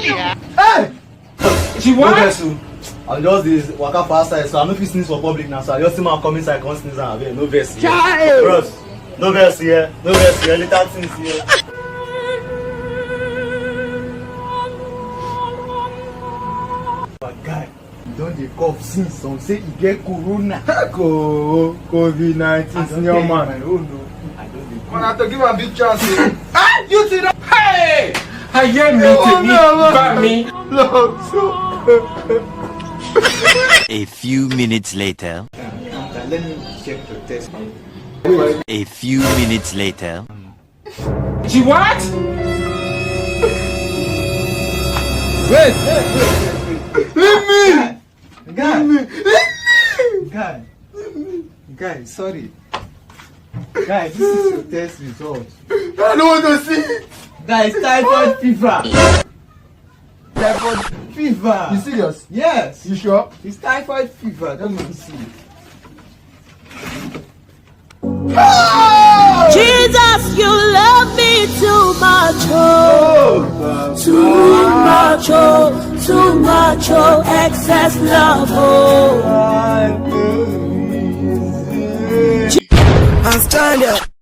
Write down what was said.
Hey! She what? I just this waka fast side, so I no fit sneeze for public now. So I just see my come inside, come sneeze and no verse. Bros, no verse here, no verse here. Little things here. But guy, you don dey cough since some say you get corona. COVID-19, senior man. I don't dey. Man, I have to give him a big chance. You see that? Hey! I hear me to me, back me. A few minutes later. Let me check the test. A few minutes later. She what? Wait. Leave me! Guy, sorry. Guy, this is your test result. I don't want to see it. Guys, typhoid fever. Typhoid fever. You serious? Yes. You sure? It's typhoid fever. Don't even see it. Jesus, you love me too much, oh, too much, oh, too much, oh, excess love, oh. I'm standing.